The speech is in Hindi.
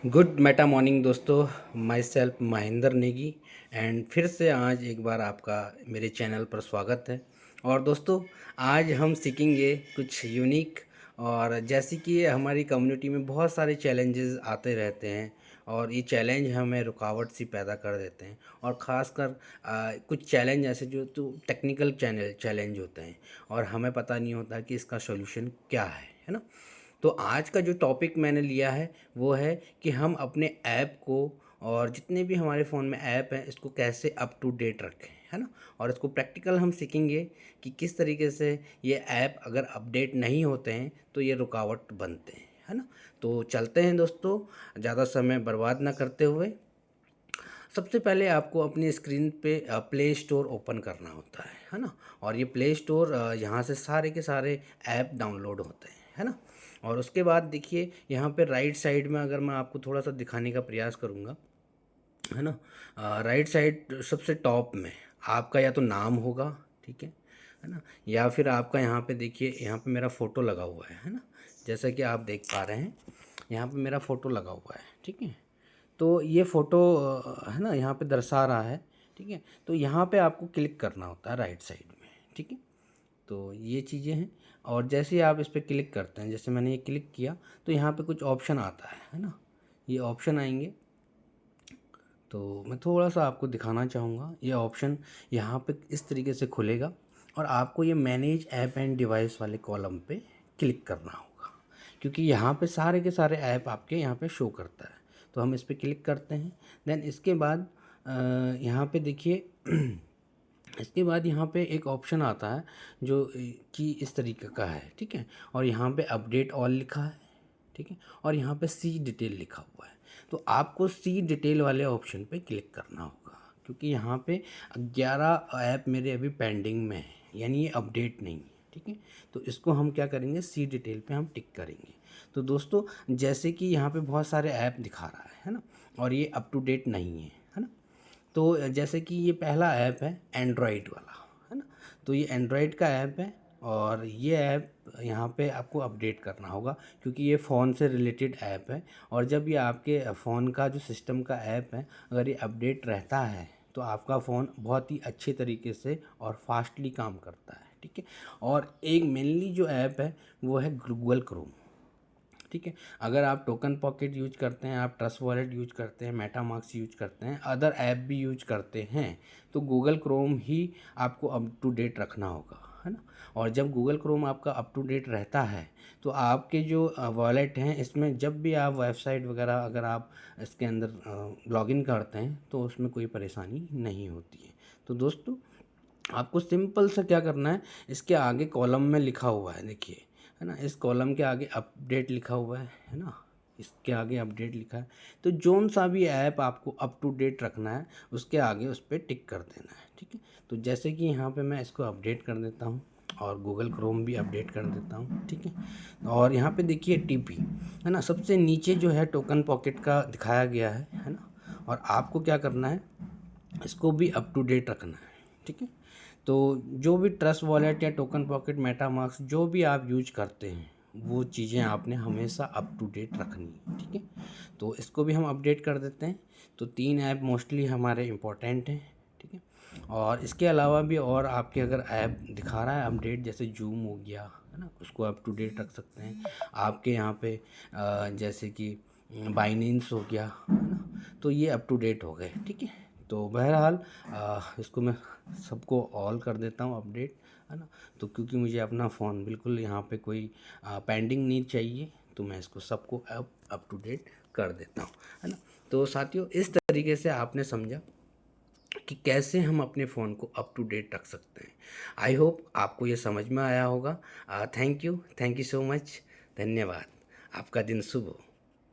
गुड मेटा मॉर्निंग दोस्तों। My self Mahendra Negi and फिर से आज एक बार आपका मेरे चैनल पर स्वागत है। और दोस्तों आज हम सीखेंगे कुछ यूनिक, और जैसे कि हमारी कम्युनिटी में बहुत सारे चैलेंजेस आते रहते हैं और ये चैलेंज हमें रुकावट सी पैदा कर देते हैं। और ख़ासकर कुछ चैलेंज ऐसे जो तो टेक्निकल चैलेंज होते हैं और हमें पता नहीं होता कि इसका सॉल्यूशन क्या है ना। तो आज का जो टॉपिक मैंने लिया है वो है कि हम अपने ऐप को और जितने भी हमारे फ़ोन में ऐप हैं इसको कैसे अप टू डेट रखें, है ना। और इसको प्रैक्टिकल हम सीखेंगे कि किस तरीके से ये ऐप अगर अपडेट नहीं होते हैं तो ये रुकावट बनते हैं, है ना। तो चलते हैं दोस्तों, ज़्यादा समय बर्बाद ना करते हुए। सबसे पहले आपको अपनी स्क्रीन पे प्ले स्टोर ओपन करना होता है ना। और ये प्ले स्टोर यहाँ से सारे के सारे ऐप डाउनलोड होते हैं, है ना। और उसके बाद देखिए यहाँ पे राइट साइड में अगर मैं आपको थोड़ा सा दिखाने का प्रयास करूँगा, है ना। राइट साइड सबसे टॉप में आपका या तो नाम होगा, ठीक है ना, या फिर आपका यहाँ पे देखिए यहाँ पे मेरा फ़ोटो लगा हुआ है ना। जैसा कि आप देख पा रहे हैं यहाँ पे मेरा फ़ोटो लगा हुआ है, ठीक है। तो ये फ़ोटो है ना यहाँ पे दर्शा रहा है, ठीक है। तो यहाँ पे आपको क्लिक करना होता है राइट साइड में, ठीक है। तो ये चीज़ें हैं। और जैसे ही आप इस पर क्लिक करते हैं, जैसे मैंने ये क्लिक किया तो यहाँ पे कुछ ऑप्शन आता है ना। ये ऑप्शन आएंगे तो मैं थोड़ा सा आपको दिखाना चाहूँगा। ये ऑप्शन यहाँ पे इस तरीके से खुलेगा और आपको ये मैनेज ऐप एंड डिवाइस वाले कॉलम पे क्लिक करना होगा, क्योंकि यहाँ पे सारे के सारे ऐप आपके यहाँ पे शो करता है। तो हम इस पर क्लिक करते हैं। देन इसके बाद यहाँ पे देखिए इसके बाद यहाँ पे एक ऑप्शन आता है जो कि इस तरीके का है, ठीक है। और यहाँ पे अपडेट ऑल लिखा है, ठीक है। और यहाँ पे सी डिटेल लिखा हुआ है। तो आपको सी डिटेल वाले ऑप्शन पे क्लिक करना होगा, क्योंकि यहाँ पे 11 ऐप मेरे अभी पेंडिंग में है, यानी ये अपडेट नहीं है, ठीक है। तो इसको हम क्या करेंगे, सी डिटेल पे हम टिक करेंगे। तो दोस्तों जैसे कि यहाँ पे बहुत सारे ऐप दिखा रहा है ना, और ये अप टू डेट नहीं है ना। तो जैसे कि ये पहला ऐप है एंड्रॉयड वाला, है ना। तो ये एंड्रॉयड का ऐप है और ये ऐप यहाँ पे आपको अपडेट करना होगा, क्योंकि ये फ़ोन से रिलेटेड ऐप है। और जब ये आपके फ़ोन का जो सिस्टम का ऐप है अगर ये अपडेट रहता है तो आपका फ़ोन बहुत ही अच्छे तरीके से और फास्टली काम करता है, ठीक है। और एक मेनली जो ऐप है वो है गूगल क्रोम, ठीक है। अगर आप टोकन पॉकेट यूज करते हैं, आप ट्रस्ट वॉलेट यूज करते हैं, मेटामास्क यूज करते हैं, अदर ऐप भी यूज करते हैं, तो गूगल क्रोम ही आपको अप टू डेट रखना होगा, है ना। और जब गूगल क्रोम आपका अप टू डेट रहता है तो आपके जो वॉलेट हैं इसमें जब भी आप वेबसाइट वगैरह अगर आप इसके अंदर लॉगिन करते हैं तो उसमें कोई परेशानी नहीं होती है। तो दोस्तों आपको सिंपल सा क्या करना है, इसके आगे कॉलम में लिखा हुआ है देखिए, है ना। इस कॉलम के आगे अपडेट लिखा हुआ है ना, इसके आगे अपडेट लिखा है। तो जोन सा भी ऐप आपको अप टू डेट रखना है उसके आगे उस पर टिक कर देना है, ठीक है। तो जैसे कि यहाँ पे मैं इसको अपडेट कर देता हूँ और गूगल क्रोम भी अपडेट कर देता हूँ, ठीक है। और यहाँ पे देखिए टीपी, है ना, सबसे नीचे जो है टोकन पॉकेट का दिखाया गया है ना। और आपको क्या करना है, इसको भी अप टू डेट रखना है, ठीक है। तो जो भी ट्रस्ट वॉलेट या टोकन पॉकेट मेटामास्क जो भी आप यूज करते हैं वो चीज़ें आपने हमेशा अप टू डेट रखनी है, ठीक है। तो इसको भी हम अपडेट कर देते हैं। तो 3 ऐप मोस्टली हमारे इम्पोर्टेंट हैं, ठीक है। और इसके अलावा भी और आपके अगर ऐप दिखा रहा है अपडेट, जैसे जूम हो गया, है ना, उसको अप टू डेट रख सकते हैं। आपके यहाँ पे जैसे कि बाइनेंस हो गया, है ना, तो ये अप टू डेट हो गए, ठीक है। तो बहरहाल इसको मैं सबको ऑल कर देता हूँ अपडेट, है ना। तो क्योंकि मुझे अपना फ़ोन बिल्कुल यहाँ पे कोई पेंडिंग नहीं चाहिए, तो मैं इसको सबको अप टू डेट कर देता हूँ, है ना। तो साथियों इस तरीके से आपने समझा कि कैसे हम अपने फ़ोन को अप टू डेट रख सकते हैं। आई होप आपको ये समझ में आया होगा। Thank you so much. धन्यवाद। आपका दिन शुभ हो।